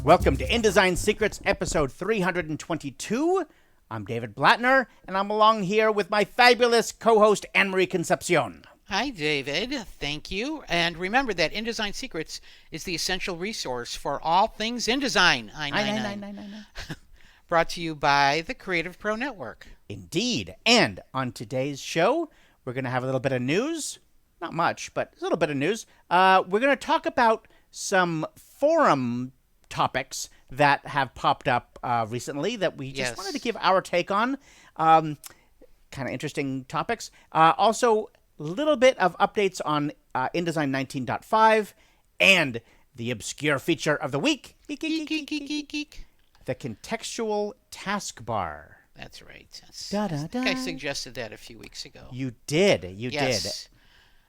Welcome to InDesign Secrets, episode 322. I'm David Blattner, and I'm along here with my fabulous co-host, Anne-Marie Concepcion. Hi, David. Thank you. And remember that InDesign Secrets is the essential resource for all things InDesign. I. Brought to you by the CreativePro Network. Indeed. And on today's show, we're going to have a little bit of news. Not much, but a little bit of news. We're going to talk about some forum topics that have popped up recently that we just wanted to give our take on. Kind of interesting topics. Also, a little bit of updates on InDesign 19.5 and the obscure feature of the week. The Contextual Task Bar. That's right. I think I suggested that a few weeks ago. You did. You did.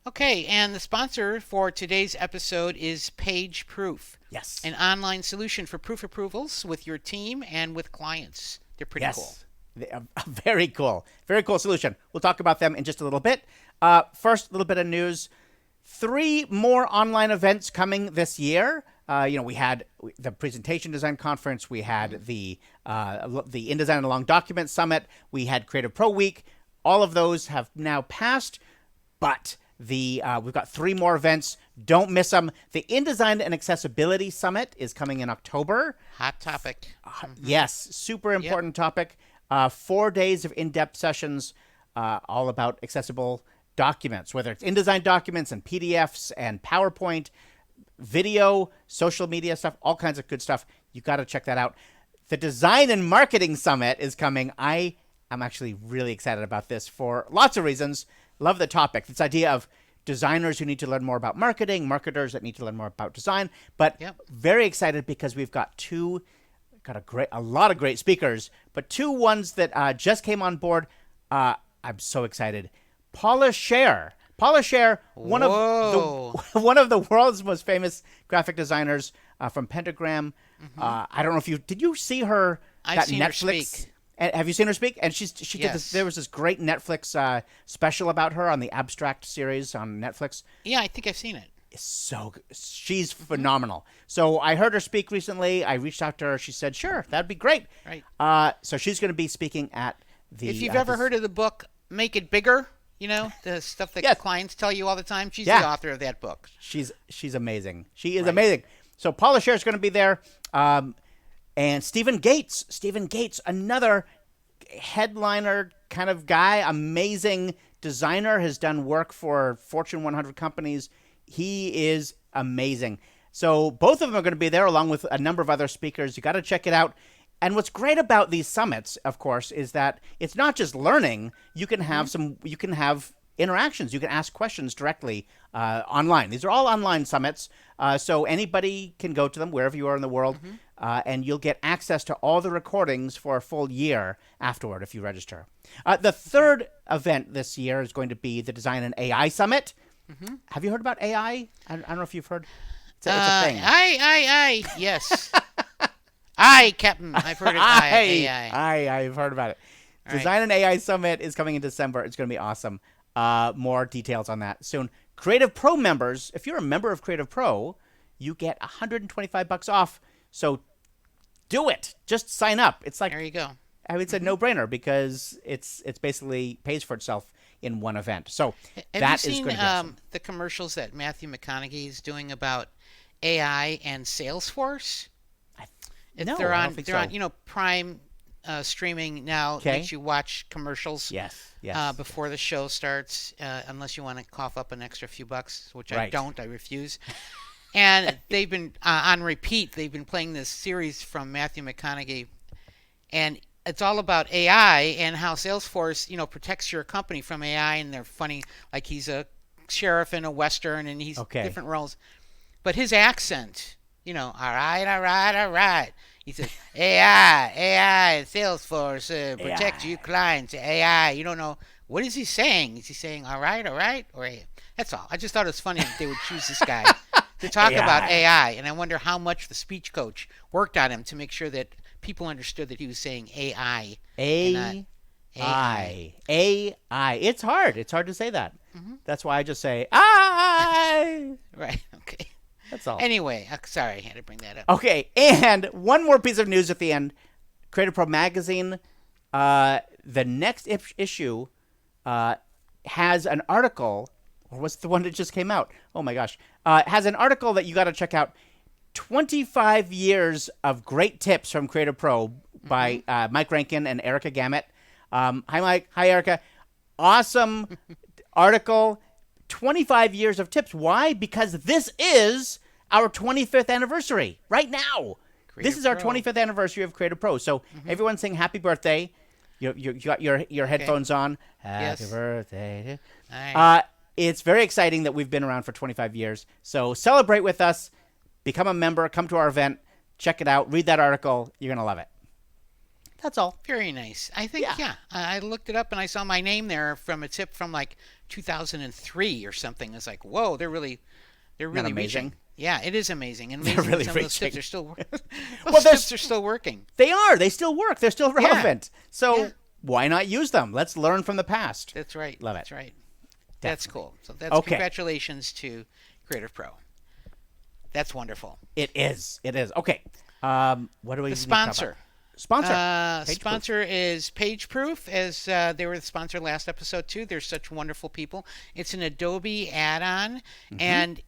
Okay, and the sponsor for today's episode is PageProof. Yes. An online solution for proof approvals with your team and with clients. They're pretty cool. Very cool. Very cool solution. We'll talk about them in just a little bit. First, a little bit of news. 3 more online events coming this year. We had the Presentation Design Conference. We had the InDesign Along Document Summit. We had CreativePro Week. All of those have now passed, but we've got 3 more events. Don't miss them. The InDesign and Accessibility Summit is coming in October. Hot topic. Yes, super important topic. 4 days of in-depth sessions all about accessible documents, whether it's InDesign documents and PDFs and PowerPoint, video, social media stuff, all kinds of good stuff. You got to check that out. The Design and Marketing Summit is coming. I am actually really excited about this for lots of reasons. Love the topic. This idea of designers who need to learn more about marketing, marketers that need to learn more about design, but very excited because we've got a lot of great speakers, but 2 ones that just came on board. I'm so excited. Paula Scher, one of the world's most famous graphic designers from Pentagram. I don't know if did you see her? I've seen her speak. Have you seen her speak? And she did this. There was this great Netflix special about her on the Abstract series on Netflix. Yeah, I think I've seen it. It's so good. She's phenomenal. So I heard her speak recently. I reached out to her. She said, "Sure, that'd be great." Right. So she's going to be speaking at the. If you've ever heard of the book "Make It Bigger," the stuff that clients tell you all the time. She's the author of that book. She's amazing. She is amazing. So Paula Scher is going to be there. And Stephen Gates, another headliner kind of guy, amazing designer, has done work for Fortune 100 companies. He is amazing. So both of them are going to be there along with a number of other speakers. You got to check it out. And what's great about these summits, of course, is that it's not just learning. You can have interactions. You can ask questions directly online. These are all online summits, so anybody can go to them wherever you are in the world, and you'll get access to all the recordings for a full year afterward if you register. The third event this year is going to be the Design and AI Summit. Have you heard about AI? I don't know if you've heard. It's a thing. Yes. Captain. I've heard of AI. I've heard about it. All Design and AI Summit is coming in December. It's going to be awesome. More details on that soon. CreativePro members, if you're a member of CreativePro, you get $125 off. So do it. Just sign up. It's like, there you go. I would say no-brainer because it's basically pays for itself in one event. So Have you seen the commercials that Matthew McConaughey is doing about AI and Salesforce? They're on Prime streaming now. Makes you watch commercials. Yes. Before the show starts, unless you want to cough up an extra few bucks, which I don't. I refuse. And they've been on repeat. They've been playing this series from Matthew McConaughey, and it's all about AI and how Salesforce, protects your company from AI. And they're funny, like he's a sheriff in a western, and he's different roles. But his accent, all right. He says, AI, Salesforce, protect you clients, AI. You don't know, what is he saying? Is he saying, all right? Or that's all. I just thought it was funny that they would choose this guy to talk about AI. And I wonder how much the speech coach worked on him to make sure that people understood that he was saying AI. AI. It's hard. It's hard to say that. That's why I just say, I. Right. Okay. That's all. Anyway, sorry, I had to bring that up. Okay, and one more piece of news at the end. CreativePro magazine, the next issue has an article, or was it the one that just came out? Oh my gosh. Has an article that you got to check out. 25 years of great tips from CreativePro by Mike Rankin and Erica Gamet. Hi, Mike. Hi, Erica. Awesome article. 25 years of tips. Why? Because this is our 25th anniversary right now. This is our 25th anniversary of CreativePro. So everyone's saying happy birthday. You got your headphones on. Happy birthday. Nice. It's very exciting that we've been around for 25 years. So celebrate with us. Become a member. Come to our event. Check it out. Read that article. You're going to love it. That's all. Very nice. I think, I looked it up and I saw my name there from a tip from like 2003 or something. It's like, whoa, they're really amazing? reaching. Yeah, it is amazing. And They're really some reaching. of those tips are still Well, tips are still working. They are. They still work. They're still relevant. So Yeah. why not use them? Let's learn from the past. That's right. Love it. That's right. That's cool. So that's Okay. congratulations to CreativePro. That's wonderful. It is. It is. Okay. What do we The need to talk about? sponsor. Sponsor. PageProof. Sponsor is PageProof, as they were the sponsor last episode too. They're such wonderful people. It's an Adobe add-on, and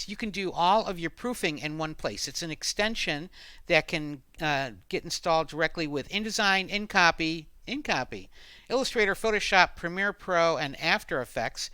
you can do all of your proofing in one place. It's an extension that can get installed directly with InDesign, InCopy, Illustrator, Photoshop, Premiere Pro, and After Effects.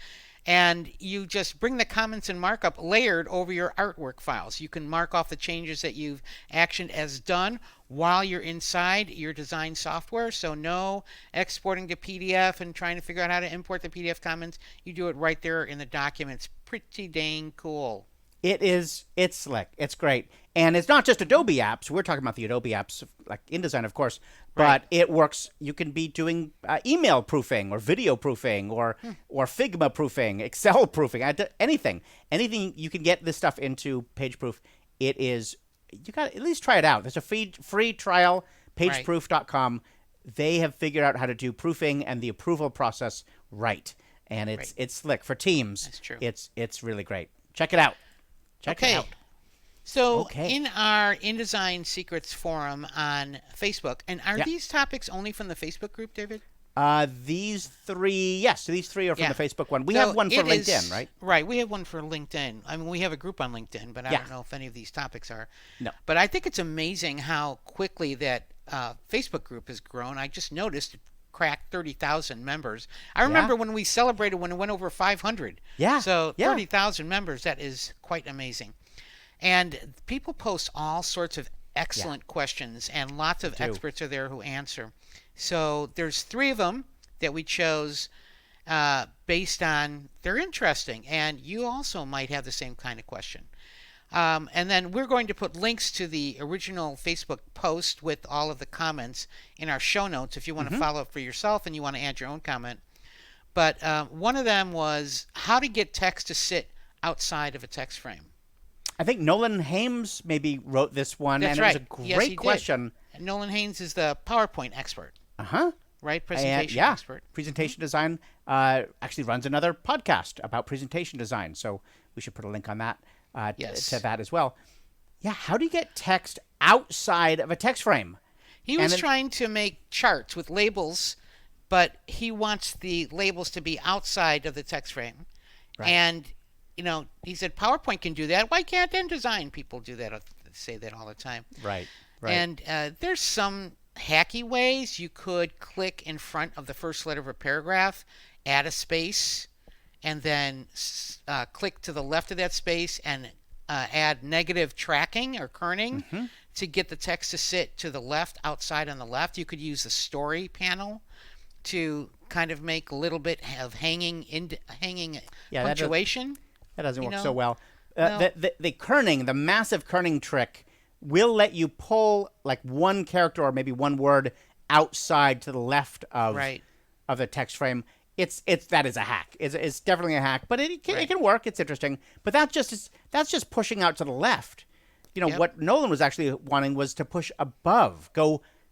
And you just bring the comments and markup layered over your artwork files. You can mark off the changes that you've actioned as done while you're inside your design software. So no exporting to PDF and trying to figure out how to import the PDF comments. You do it right there in the documents. Pretty dang cool. It is. It's slick. It's great. And it's not just Adobe apps. We're talking about the Adobe apps, like InDesign, of course. But Right. it works. You can be doing email proofing or video proofing or Figma proofing, Excel proofing, anything. Anything you can get this stuff into PageProof. It is. You got to at least try it out. There's a free trial, pageproof.com. They have figured out how to do proofing and the approval process right. And it's slick for teams. That's true. It's really great. Check it out. Check it out. So in our InDesign Secrets forum on Facebook, and are these topics only from the Facebook group, David? These three are from the Facebook one. We have one for LinkedIn, right? Right, we have one for LinkedIn. I mean, we have a group on LinkedIn, but I don't know if any of these topics are. No. But I think it's amazing how quickly that Facebook group has grown. I just noticed it cracked 30,000 members. I remember when we celebrated when it went over 500. Yeah. So 30,000 members, that is quite amazing. And people post all sorts of excellent questions, and lots of experts are there who answer. So there's 3 of them that we chose based on they're interesting, and you also might have the same kind of question. And then we're going to put links to the original Facebook post with all of the comments in our show notes if you want to follow up for yourself and you want to add your own comment. But one of them was how to get text to sit outside of a text frame. I think Nolan Hames maybe wrote this one, That's and right. it was a Yes, great he did. question. And Nolan Haynes is the PowerPoint expert, Uh-huh. right? Presentation And, expert. Presentation design actually runs another podcast about presentation design, so we should put a link on that to that as well. Yeah, how do you get text outside of a text frame? He was trying to make charts with labels, but he wants the labels to be outside of the text frame. Right. And, he said PowerPoint can do that. Why can't InDesign people do that? Say that all the time. Right. And there's some hacky ways. You could click in front of the first letter of a paragraph, add a space, and then click to the left of that space and add negative tracking or kerning to get the text to sit to the left, outside on the left. You could use the story panel to kind of make a little bit of hanging punctuation. That doesn't work so well. The kerning, the massive kerning trick, will let you pull like one character or maybe one word outside to the left of the text frame. That is a hack. It's definitely a hack, but it can work. It's interesting, but that's just pushing out to the left. What Nolan was actually wanting was to push above,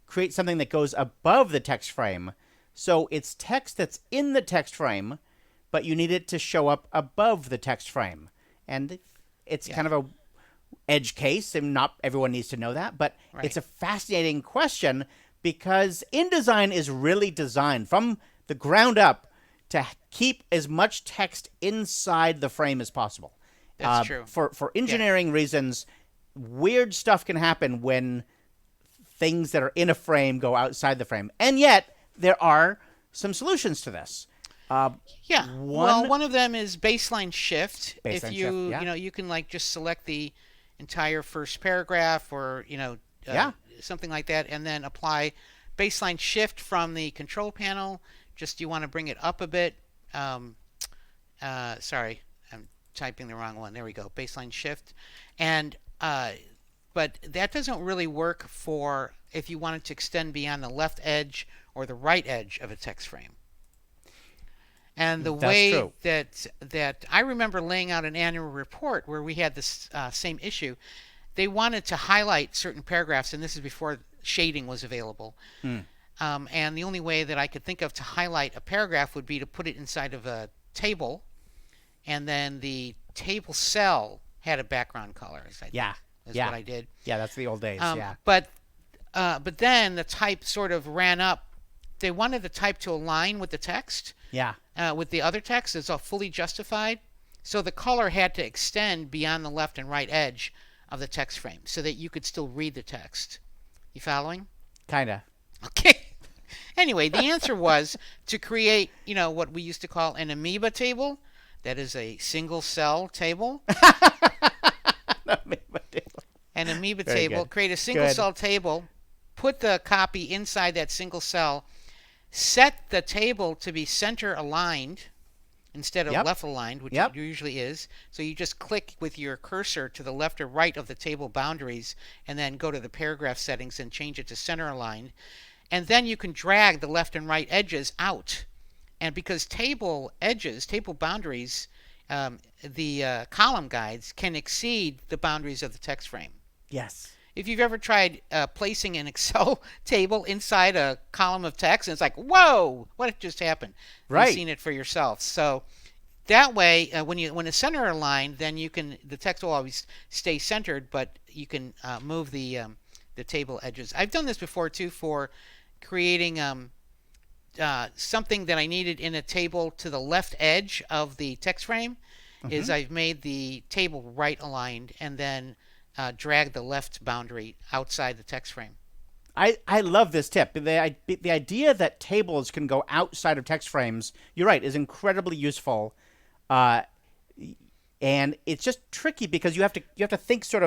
create something that goes above the text frame. So it's text that's in the text frame, but you need it to show up above the text frame, and it's kind of edge case, and not everyone needs to know that, but Right. it's a fascinating question because InDesign is really designed from the ground up to keep as much text inside the frame as possible. That's true. For engineering reasons, weird stuff can happen when things that are in a frame go outside the frame. And yet, there are some solutions to this. One of them is baseline shift. If Baseline you shift, yeah. you know you can like just select the entire first paragraph or something like that, and then apply baseline shift from the control panel. Just you want to bring it up a bit. Sorry, I'm typing the wrong one. There we go. Baseline shift, and but that doesn't really work for if you wanted to extend beyond the left edge or the right edge of a text frame. And the way that I remember laying out an annual report where we had this same issue, they wanted to highlight certain paragraphs, and this is before shading was available. And the only way that I could think of to highlight a paragraph would be to put it inside of a table, and then the table cell had a background color. That's what I did. Yeah, that's the old days. But then the type sort of ran up. They wanted the type to align with the text. With the other text, it's all fully justified. So the color had to extend beyond the left and right edge of the text frame so that you could still read the text. You following? Kinda. Okay. Anyway, the answer was to create, what we used to call an amoeba table. That is a single cell table. An amoeba table. Good. Create a single cell table. Put the copy inside that single cell. Set the table to be center aligned instead of left aligned, which it usually is. So you just click with your cursor to the left or right of the table boundaries and then go to the paragraph settings and change it to center aligned. And then you can drag the left and right edges out. And because table edges, table boundaries, the column guides can exceed the boundaries of the text frame. Yes. If you've ever tried placing an Excel table inside a column of text, and it's like, whoa, what just happened? Right. You've seen it for yourself. So that way, when it's center aligned, then the text will always stay centered, but you can move the table edges. I've done this before too for creating something that I needed in a table to the left edge of the text frame. Is I've made the table right aligned and then drag the left boundary outside the text frame. I love this tip. The idea that tables can go outside of text frames, you're right, is incredibly useful. And it's just tricky because you have to think you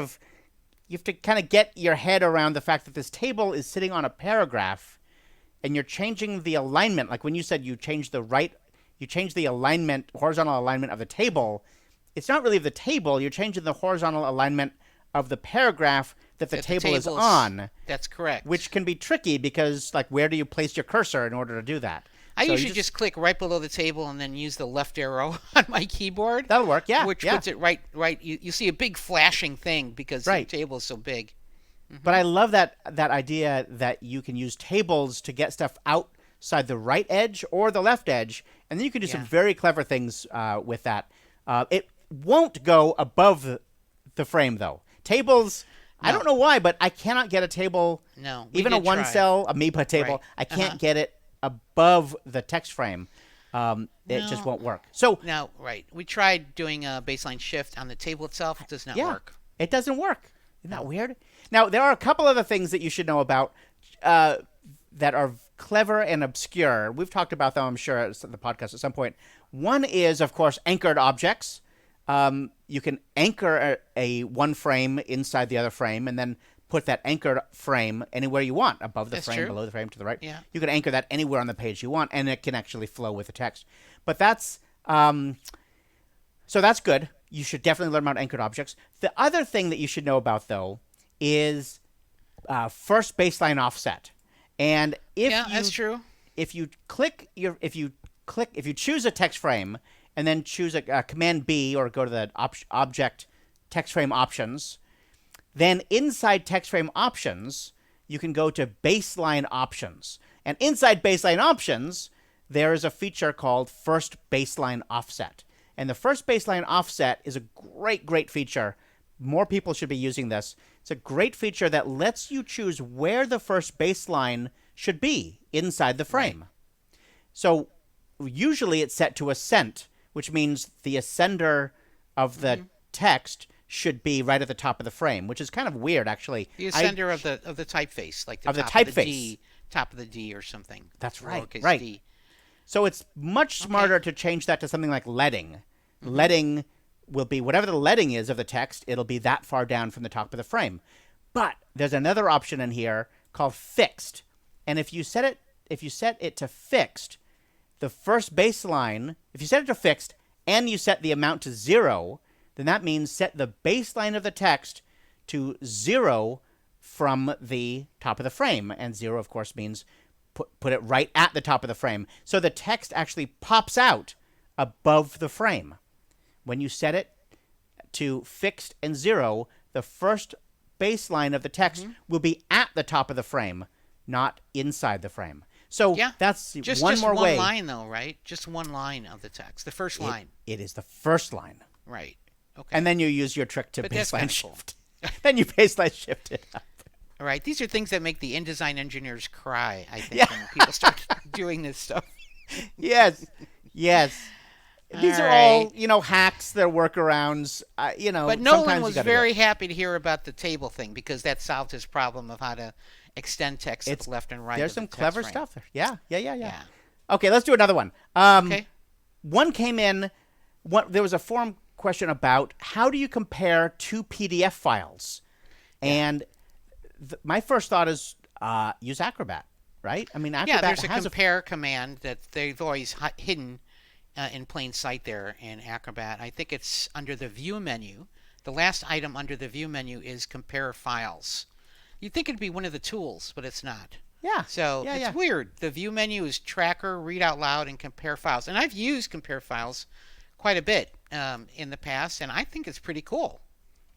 have to kind of get your head around the fact that this table is sitting on a paragraph and you're changing the alignment. Like when you said you change the horizontal alignment of the table. It's not really of the table. You're changing the horizontal alignment of the paragraph that the table is on. That's correct. Which can be tricky because, like, where do you place your cursor in order to do that? I usually just click right below the table and then use the left arrow on my keyboard. That'll work, yeah. Which puts it right. You see a big flashing thing because the table is so big. But I love that idea that you can use tables to get stuff outside the right edge or the left edge, and then you can do some very clever things with that. It won't go above the frame, though. Tables, no. I don't know why, but I cannot get a table, even a one-cell amoeba table, right. I can't get it above the text frame. It just won't work. So now, we tried doing a baseline shift on the table itself. It does not work. It doesn't work. Isn't that weird? Now, there are a couple other things that you should know about that are clever and obscure. We've talked about them, I'm sure, at the podcast at some point. One is, of course, anchored objects. You can anchor a one frame inside the other frame and then put that anchored frame anywhere you want, above the frame, below the frame, to the right. Yeah. You can anchor that anywhere on the page you want, and it can actually flow with the text. But that's so that's good. You should definitely learn about anchored objects. The other thing that you should know about, though, is first baseline offset. And that's true. If you choose a text frame and then choose a Command B or go to the object text frame options, then inside text frame options, you can go to baseline options. And inside baseline options, there is a feature called first baseline offset. And the first baseline offset is a great, great feature more people should be using this. It's a great feature that lets you choose where the first baseline should be inside the frame. Right. So usually it's set to ascent, which means the ascender of the text should be right at the top of the frame, which is kind of weird, actually. The ascender of the typeface, like the of top the typeface. Of the D, top of the D or something. That's right. Right. D. So it's much smarter to change that to something like leading. Leading will be whatever the leading is of the text, it'll be that far down from the top of the frame. But there's another option in here called fixed. And if you set it to fixed, the first baseline, if you set it to fixed and you set the amount to 0, then that means set the baseline of the text to 0 from the top of the frame. And 0, of course, means put it right at the top of the frame. So the text actually pops out above the frame. When you set it to fixed and 0, the first baseline of the text will be at the top of the frame, not inside the frame. So that's just one more way. Just one line, though, right? Just one line of the text, the first line. It is the first line. Right. Okay. And then you use your trick to baseline shift. Cool. Then you baseline shift it up. All right. These are things that make the InDesign engineers cry, I think, when people start doing this stuff. Yes. These are all, hacks, they're workarounds, But Nolan was very happy to hear about the table thing because that solved his problem of how to extend text to the left and right. There's some clever stuff there. Yeah. Okay, let's do another one. Okay. One came in, there was a forum question about how do you compare two PDF files? And my first thought is use Acrobat, right? I mean, Acrobat there's a compare command that they've always hidden in plain sight there in Acrobat. I think it's under the View menu. The last item under the View menu is Compare Files. You'd think it'd be one of the tools, but it's not. Yeah. So it's weird. The View menu is Tracker, Read Out Loud, and Compare Files. And I've used Compare Files quite a bit in the past, and I think it's pretty cool.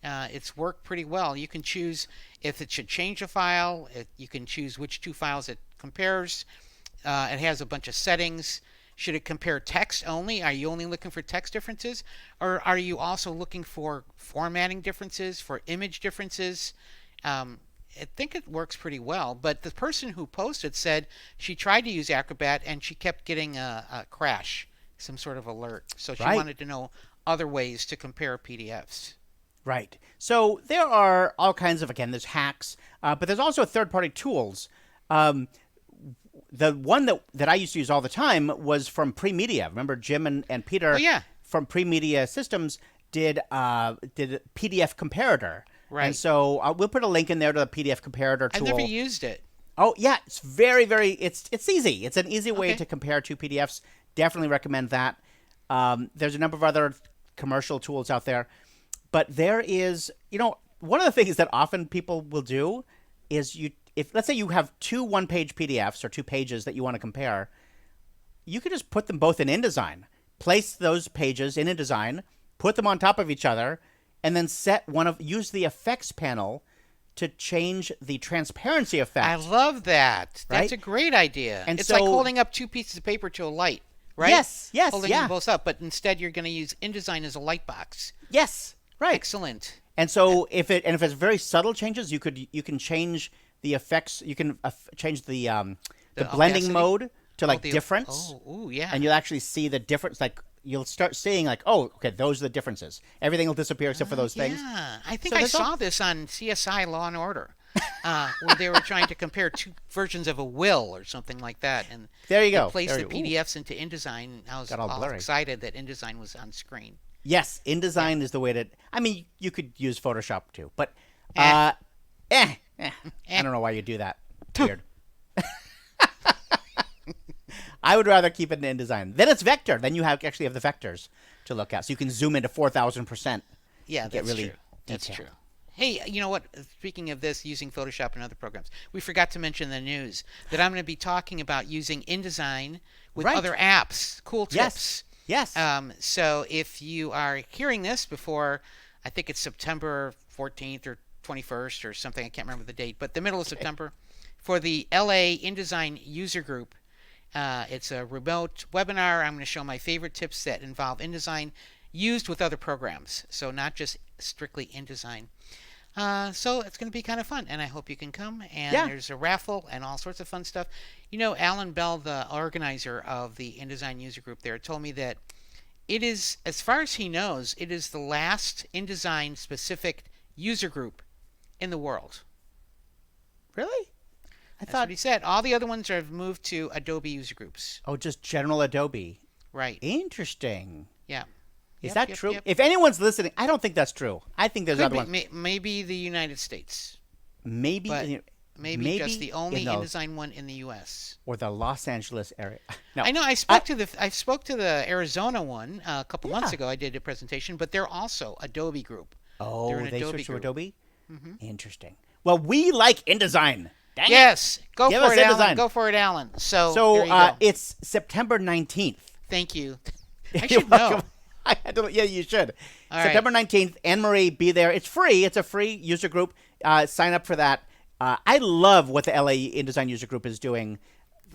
It's worked pretty well. You can choose if it should change a file. You can choose which two files it compares. It has a bunch of settings. Should it compare text only? Are you only looking for text differences? Or are you also looking for formatting differences, for image differences? I think it works pretty well. But the person who posted said she tried to use Acrobat and she kept getting a crash, some sort of alert. So she wanted to know other ways to compare PDFs. Right. So there are all kinds of, again, there's hacks, but there's also third-party tools. The one that I used to use all the time was from Premedia. Remember Jim and Peter from Premedia Systems did PDF Comparator. Right. And so we'll put a link in there to the PDF Comparator tool. I've never used it. Oh, yeah. It's very, very, it's easy. It's an easy way to compare two PDFs. Definitely recommend that. There's a number of other commercial tools out there. But there is, one of the things that often people will do is if let's say you have two one-page PDFs or 2 pages that you want to compare, you could just put them both in InDesign. Place those pages in InDesign, put them on top of each other, and then use the effects panel to change the transparency effect. I love that. That's a great idea. And it's like holding up 2 pieces of paper to a light, right? Yes, holding them both up, but instead you're going to use InDesign as a light box. Yes, right. Excellent. And so if it's very subtle changes, you can change the effects. You can change the blending mode to difference. Oh, yeah. And you'll actually see the difference. Like you'll start seeing those are the differences. Everything will disappear except for those things. Yeah, I think I saw this on CSI Law and Order, where they were trying to compare 2 versions of a will or something like that. And there you go. Placed the PDFs into InDesign. And I was all excited that InDesign was on screen. Yes, InDesign is the way to. I mean, you could use Photoshop too, but I don't know why you do that. Weird. I would rather keep it in InDesign. Then it's vector. Then you actually have the vectors to look at, so you can zoom into 4,000%. Yeah, that's true. That's true. Hey, you know what? Speaking of this, using Photoshop and other programs, we forgot to mention the news that I'm going to be talking about using InDesign with other apps. Cool tips. Yes. So if you are hearing this before, I think it's September 14th or 21st or something, I can't remember the date, but the middle of September, for the LA InDesign user group, it's a remote webinar. I'm going to show my favorite tips that involve InDesign used with other programs, so not just strictly InDesign. So it's going to be kind of fun, and I hope you can come. And there's a raffle and all sorts of fun stuff. Alan Bell, the organizer of the InDesign user group there, told me that it is, as far as he knows, it is the last InDesign specific user group in the world. Really? That's what he said. All the other ones have moved to Adobe user groups. Oh, just general Adobe. Right. Interesting. Yeah. Is that true? If anyone's listening, I don't think that's true. I think there's other ones. Maybe the United States. Maybe just the only InDesign one in the U.S. or the Los Angeles area. No, I know. I spoke to the Arizona one a couple months ago. I did a presentation, but they're also Adobe group. Oh, they're an they Adobe switched to group. Adobe. Interesting. Well, we like InDesign. Dang yes, go Give for us it, InDesign. Alan. Go for it, Alan. So there you go. It's September 19th. Thank you. I You're should know. welcome. Yeah, you should. All September 19th, Anne-Marie, be there. It's free. It's a free user group. Sign up for that. I love what the LA InDesign user group is doing.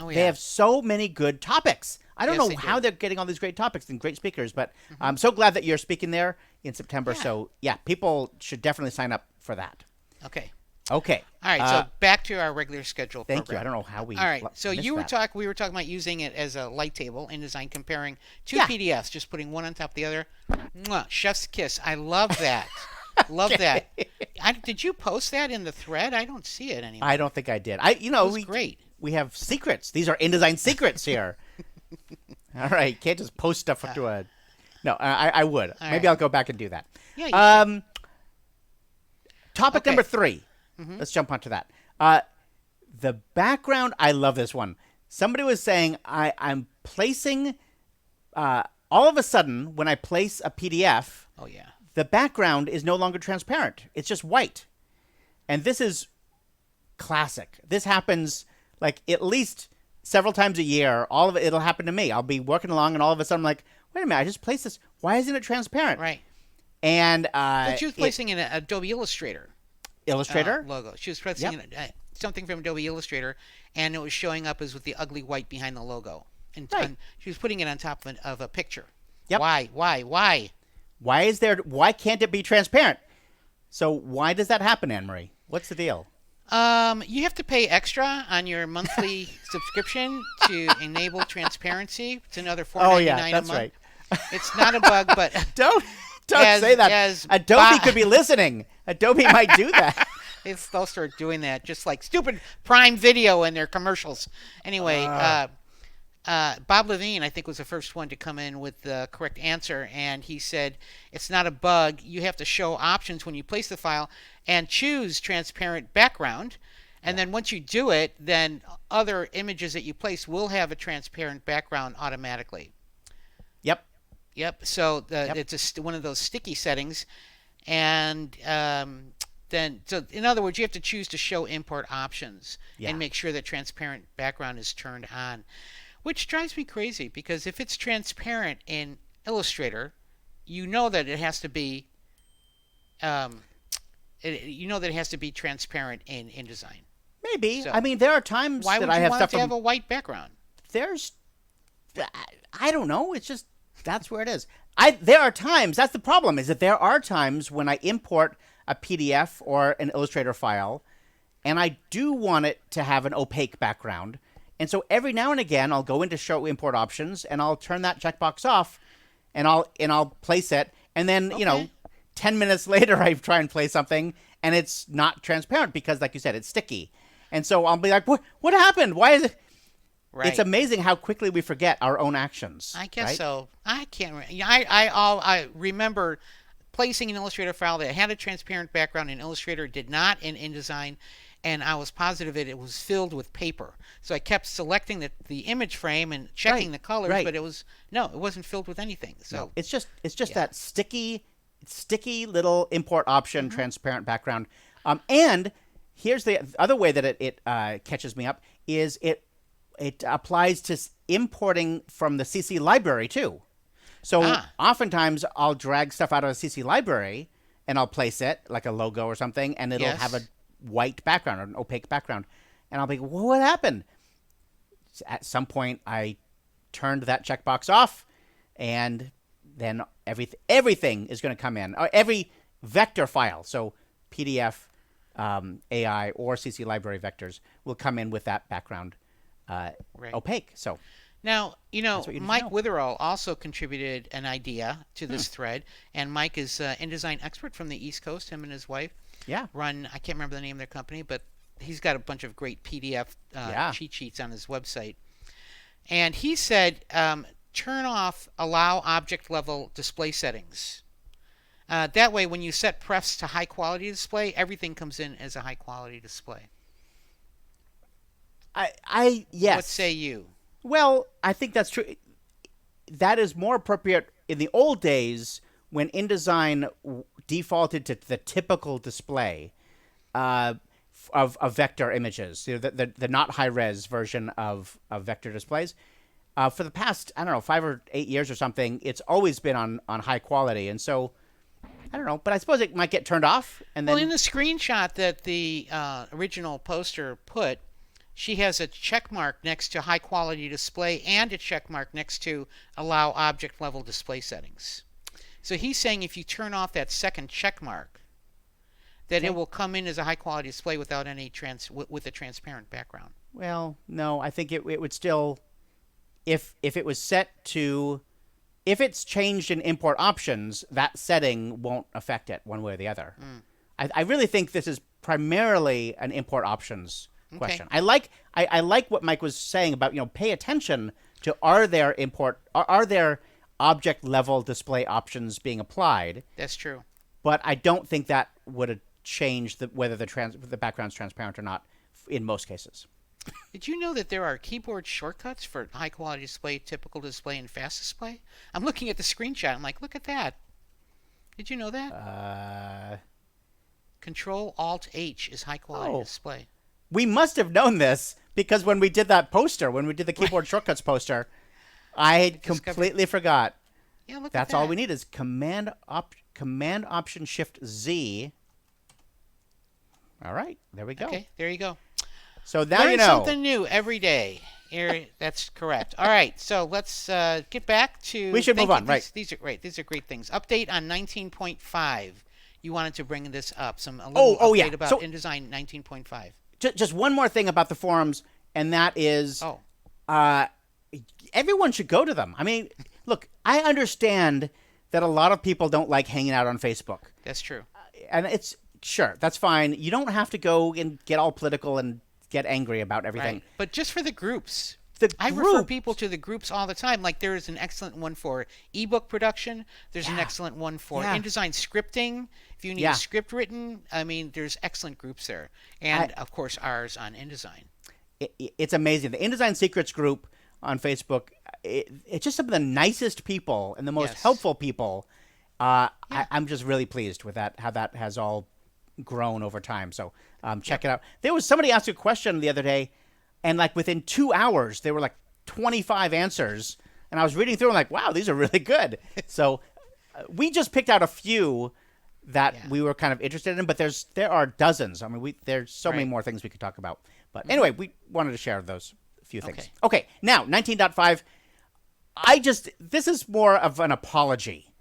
Oh, yeah. They have so many good topics. I don't Yes, know how they're getting all these great topics and great speakers, but I'm so glad that you're speaking there in September. Yeah. So, people should definitely sign up for that. Okay. Okay. All right. So back to our regular schedule program. Thank you. I don't know how we. All right. So missed we were that. talking about using it as a light table in InDesign, comparing two PDFs, just putting one on top of the other. Mwah, chef's kiss. I love that. Love that. Did you post that in the thread? I don't see it anymore. I don't think I did. It was great. We have secrets. These are InDesign secrets here. All right. You can't just post stuff to a. No, I would. Maybe I'll go back and do that. Yeah. You should. Topic number 3. Let's jump onto that. The background, I love this one. Somebody was saying I'm placing, all of a sudden, when I place a PDF, the background is no longer transparent. It's just white. And this is classic. This happens like at least several times a year. All of it, it'll happen to me. I'll be working along and all of a sudden I'm like, wait a minute, I just placed this. Why isn't it transparent? Right. And she was placing in Adobe Illustrator. Logo. She was pressing something from Adobe Illustrator, and it was showing up as with the ugly white behind the logo. And she was putting it on top of a picture. Yep. Why? Why can't it be transparent? So why does that happen, Anne-Marie? What's the deal? You have to pay extra on your monthly subscription to enable transparency. It's another $4.99 a month. That's right. It's not a bug, but Don't say that. Adobe could be listening. Adobe might do that. They'll start doing that, just like stupid Prime Video in their commercials. Anyway, Bob Levine, I think, was the first one to come in with the correct answer, and he said it's not a bug. You have to show options when you place the file and choose transparent background. And then once you do it, then other images that you place will have a transparent background automatically. Yep. So it's one of those sticky settings, and so in other words, you have to choose to show import options and make sure that transparent background is turned on, which drives me crazy because if it's transparent in Illustrator, you know that it has to be transparent in InDesign. Maybe. So, I mean, there are times that I have stuff. Why would you want it to have a white background? I don't know. It's just. That's where it is. There are times, that's the problem, is that there are times when I import a PDF or an Illustrator file, and I do want it to have an opaque background. And so every now and again, I'll go into Show Import Options, and I'll turn that checkbox off, and I'll place it. And then, 10 minutes later, I try and play something, and it's not transparent because, like you said, it's sticky. And so I'll be like, what happened? Why is it? Right. It's amazing how quickly we forget our own actions. I guess so. I can't. I remember placing an Illustrator file that had a transparent background in Illustrator, did not in InDesign, and I was positive it was filled with paper. So I kept selecting the image frame and checking the colors, but it wasn't filled with anything. So no, it's just that sticky little import option, transparent background. And here's the other way that it catches me up is it applies to importing from the CC library too. So oftentimes I'll drag stuff out of a CC library and I'll place it like a logo or something, and it'll have a white background or an opaque background. And I'll be, well, what happened? At some point I turned that checkbox off, and then everything is going to come in. Every vector file, so PDF, AI, or CC library vectors will come in with that background opaque. So now, Mike know. Witherall also contributed an idea to this thread, and Mike is an InDesign expert from the East Coast. Him and his wife run, I can't remember the name of their company, but he's got a bunch of great PDF cheat sheets on his website. And he said, turn off allow object level display settings. That way, when you set prefs to high quality display, everything comes in as a high quality display. Yes. What say you? Well, I think that's true. That is more appropriate in the old days when InDesign defaulted to the typical display of vector images, the not high res version of vector displays. For the past, 5 or 8 years or something, it's always been on high quality, and so I don't know, but I suppose it might get turned off. And then, well, in the screenshot that the original poster put, she has a check mark next to high quality display and a check mark next to allow object level display settings. So he's saying if you turn off that second check mark, that it will come in as a high quality display without any with a transparent background. Well, no, I think it would still, if it was set to, if it's changed in import options, that setting won't affect it one way or the other. I really think this is primarily an import options question. I like what Mike was saying about, pay attention to are there object level display options being applied. That's true. But I don't think that would have changed whether the background's transparent or not in most cases. Did you know that there are keyboard shortcuts for high quality display, typical display, and fast display? I'm looking at the screenshot. I'm like, look at that. Did you know that? Control Alt H is high quality display. We must have known this because when we did that poster, when we did the keyboard shortcuts poster, I completely forgot. Yeah, look at that. That's all we need is Command Option Shift Z. All right, there we go. Okay, there you go. So now Learn you know. something new every day. That's correct. All right, so let's get back to. We should move on. Right. These are great. These are great things. Update on 19.5. You wanted to bring this up. Update about InDesign 19.5. Just one more thing about the forums, and that is, everyone should go to them. I mean, look, I understand that a lot of people don't like hanging out on Facebook. That's true. And it's sure that's fine. You don't have to go and get all political and get angry about everything. Right. But just for the groups. I group. refer people to the groups all the time. Like there is an excellent one for ebook production. There's an excellent one for InDesign scripting. If you need a script written, I mean, there's excellent groups there. And, of course, ours on InDesign. It's amazing. The InDesignSecrets group on Facebook, it's just some of the nicest people and the most helpful people. I'm just really pleased with that, how that has all grown over time. So check it out. There was somebody asked a question the other day, and like within 2 hours, there were like 25 answers. And I was reading through and like, wow, these are really good. So we just picked out a few that we were kind of interested in, but there are dozens. I mean, there's so many more things we could talk about. But anyway, we wanted to share those few things. Okay, now 19.5. This is more of an apology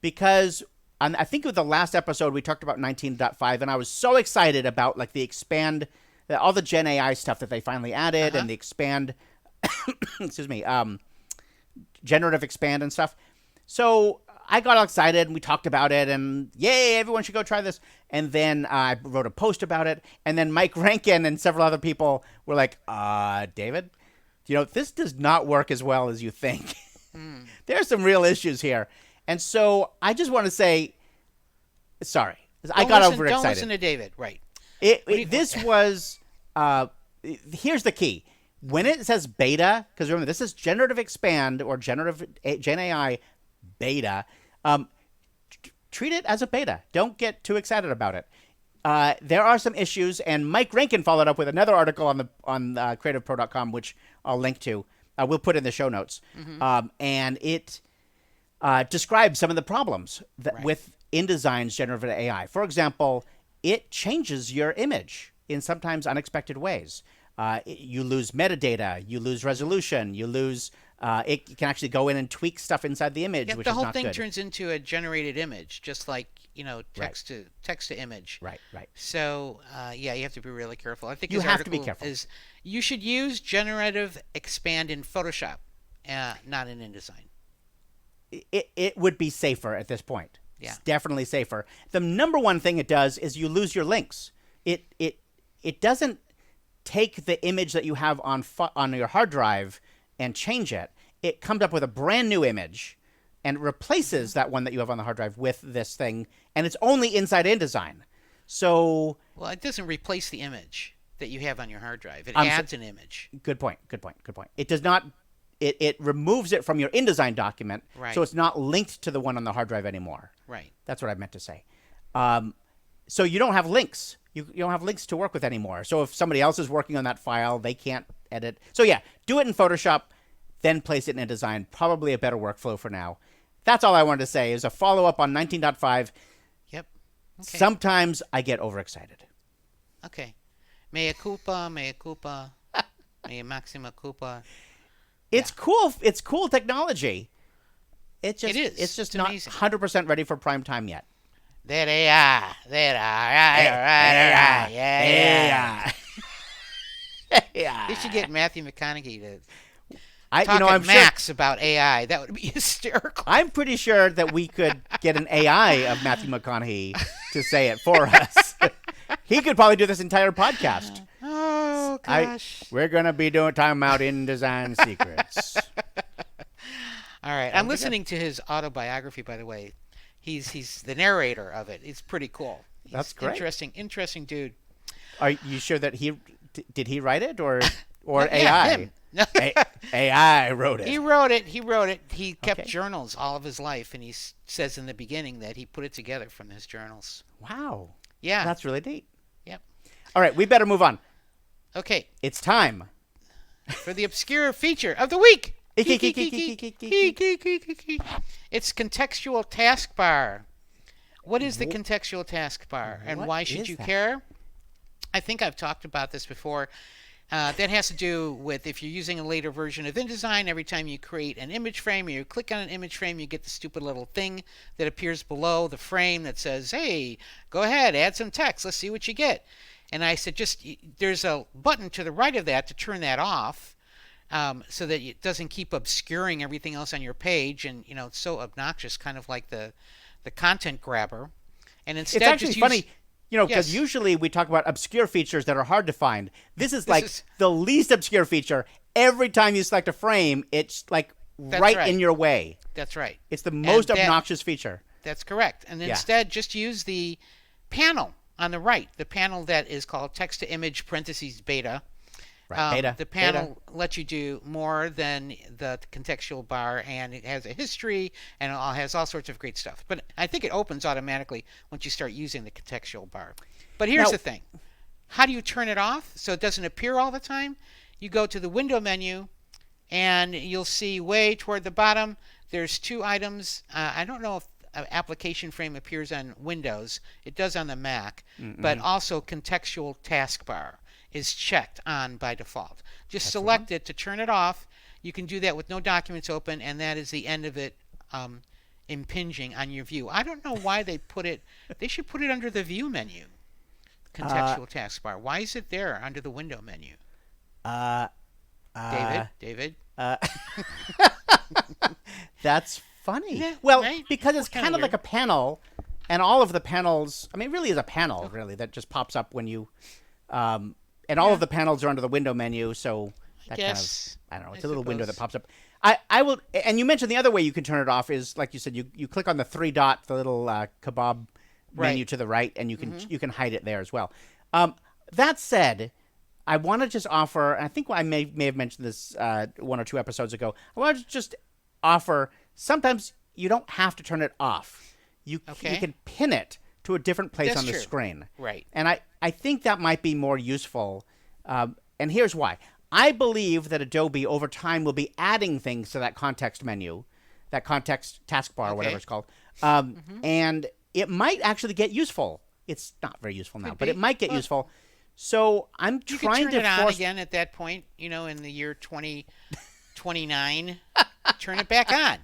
because I think with the last episode we talked about 19.5, and I was so excited about like the expand, all the Gen AI stuff that they finally added, and the expand, excuse me, generative expand and stuff. So I got all excited and we talked about it and yay, everyone should go try this. And then I wrote a post about it. And then Mike Rankin and several other people were like, David, this does not work as well as you think. There are some real issues here. And so I just want to say, sorry. I got overexcited. Don't listen to David. Right. This was, here's the key. When it says beta, because remember, this is generative expand or generative Gen AI beta, treat it as a beta. Don't get too excited about it. There are some issues, and Mike Rankin followed up with another article on CreativePro.com, which I'll link to. We'll put in the show notes. And it describes some of the problems with InDesign's generative AI. For example, it changes your image in sometimes unexpected ways. You lose metadata, you lose resolution, you lose It can actually go in and tweak stuff inside the image, which the is whole not thing good. turns into a generated image, just like text to image. Right. So you have to be really careful. I think you his have to be article careful. is you should use generative expand in Photoshop, not in InDesign. It would be safer at this point. Yeah. It's definitely safer. The number one thing it does is you lose your links. It doesn't take the image that you have on your hard drive and change it. It comes up with a brand new image and replaces that one that you have on the hard drive with this thing, and it's only inside InDesign. So, well, it doesn't replace the image that you have on your hard drive. It adds an image. Good point. It does not. It removes it from your InDesign document, so it's not linked to the one on the hard drive anymore. Right. That's what I meant to say. So you don't have links. You don't have links to work with anymore. So if somebody else is working on that file, they can't edit. So yeah, do it in Photoshop, then place it in InDesign. Probably a better workflow for now. That's all I wanted to say. Is a follow-up on 19.5. Yep. Okay. Sometimes I get overexcited. Okay. Mea culpa, mea maxima culpa. It's cool. It's cool technology. It is. It's just not amazing. 100% ready for prime time yet. That AI. Yeah. They should get Matthew McConaughey to talk at Max about AI. That would be hysterical. I'm pretty sure that we could get an AI of Matthew McConaughey to say it for us. He could probably do this entire podcast. Oh, gosh. We're going to be talking about InDesignSecrets. All right. I'm listening to his autobiography, by the way. He's the narrator of it. It's pretty cool. That's great. Interesting dude. Are you sure that did he write it or AI? Yeah, him. AI wrote it. He wrote it. He kept journals all of his life, and he says in the beginning that he put it together from his journals. Wow. Yeah. That's really neat. Yep. All right, we better move on. Okay. It's time for the obscure feature of the week. It's Contextual Task Bar. What is the Contextual Task Bar, and why should you care? I think I've talked about this before. That has to do with if you're using a later version of InDesign, every time you create an image frame or you click on an image frame, you get the stupid little thing that appears below the frame that says, hey, go ahead, add some text. Let's see what you get. And I said, there's a button to the right of that to turn that off. So that it doesn't keep obscuring everything else on your page, and it's so obnoxious, kind of like the content grabber. And instead, it's actually funny, because usually we talk about obscure features that are hard to find. This is the least obscure feature. Every time you select a frame, it's like right in your way. That's right. It's the most obnoxious feature. That's correct. And instead, just use the panel on the right, the panel that is called text to image parentheses beta. Right, the panel lets you do more than the contextual bar, and it has a history, and it has all sorts of great stuff. But I think it opens automatically once you start using the contextual bar. But here's the thing. How do you turn it off so it doesn't appear all the time? You go to the window menu, and you'll see way toward the bottom, there's two items. I don't know if an application frame appears on Windows. It does on the Mac, but also contextual taskbar is checked on by default. Just select it to turn it off. You can do that with no documents open, and that is the end of it impinging on your view. I don't know why they put it. They should put it under the view menu. Contextual taskbar. Why is it there under the window menu? David. That's funny. Yeah, well, right? because it's kind of like a panel, and all of the panels. I mean, it really is a panel, really, that just pops up when you. And all of the panels are under the window menu, so that kind of, I don't know, it's a little window that pops up. I will, and you mentioned the other way you can turn it off is, like you said, you click on the three dot, the little kebab menu to the right, and you can hide it there as well. That said, I want to just offer, and I think I may have mentioned this 1 or 2 episodes ago, I want to just offer, sometimes you don't have to turn it off. You can pin it to a different place on the screen. Right. And I think that might be more useful. And here's why. I believe that Adobe over time will be adding things to that context menu, that context taskbar, whatever it's called. And it might actually get useful. It's not very useful now, but it might get useful. So I'm trying to turn it on again at that point, in the year 29, turn it back on.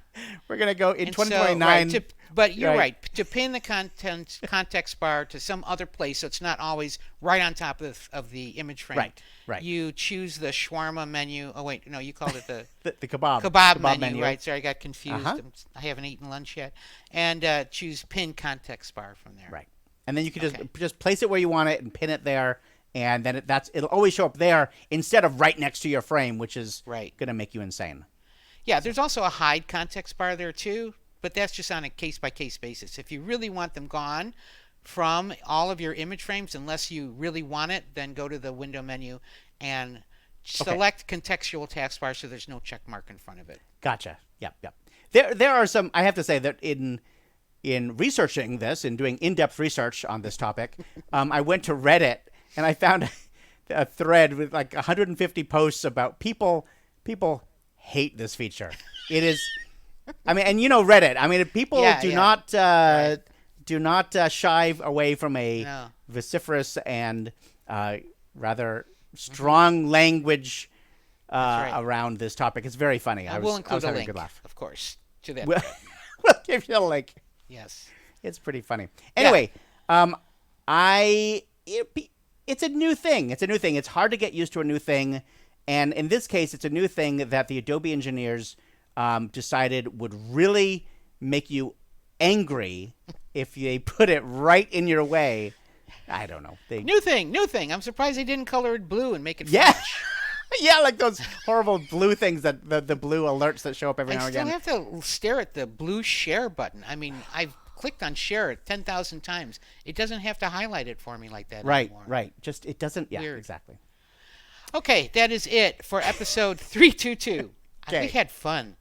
We're going to go in And 2029. But you're right. To pin the context bar to some other place, so it's not always right on top of the image frame. Right. You choose the shawarma menu. Oh wait, no, you called it the the kebab. Kebab menu. Right. Sorry, I got confused. I haven't eaten lunch yet. And choose pin context bar from there. Right. And then you can just place it where you want it and pin it there, and then it'll always show up there instead of right next to your frame, which is going to make you insane. Yeah, there's also a hide context bar there too, but that's just on a case-by-case basis. If you really want them gone from all of your image frames, unless you really want it, then go to the window menu and select Contextual Task Bar so there's no check mark in front of it. Gotcha. Yep. There are some, I have to say that in researching this and doing in-depth research on this topic, I went to Reddit and I found a thread with like 150 posts about people hate this feature. It is, I mean, and you know Reddit. I mean, people do not shy away from a vociferous and rather strong language around this topic. It's very funny. I will was include having a link, good laugh. of course, to that. We'll give you a link. Yes, it's pretty funny. Anyway, it's a new thing. It's hard to get used to a new thing. And in this case, it's a new thing that the Adobe engineers decided would really make you angry if they put it right in your way. I don't know. New thing. I'm surprised they didn't color it blue and make it French. Yeah, like those horrible blue things, that the blue alerts that show up every now and again. I still have to stare at the blue share button. I mean, I've clicked on share 10,000 times. It doesn't have to highlight it for me like that anymore. Right. Just, it doesn't. Yeah, Weird. Exactly. Okay, that is it for episode 322. We had fun.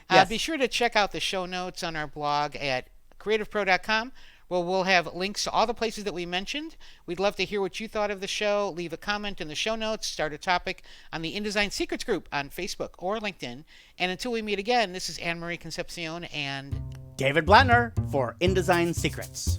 Yes. Be sure to check out the show notes on our blog at CreativePro.com, where we'll have links to all the places that we mentioned. We'd love to hear what you thought of the show. Leave a comment in the show notes. Start a topic on the InDesign Secrets group on Facebook or LinkedIn. And until we meet again, this is Anne-Marie Concepcion and David Blattner for InDesign Secrets.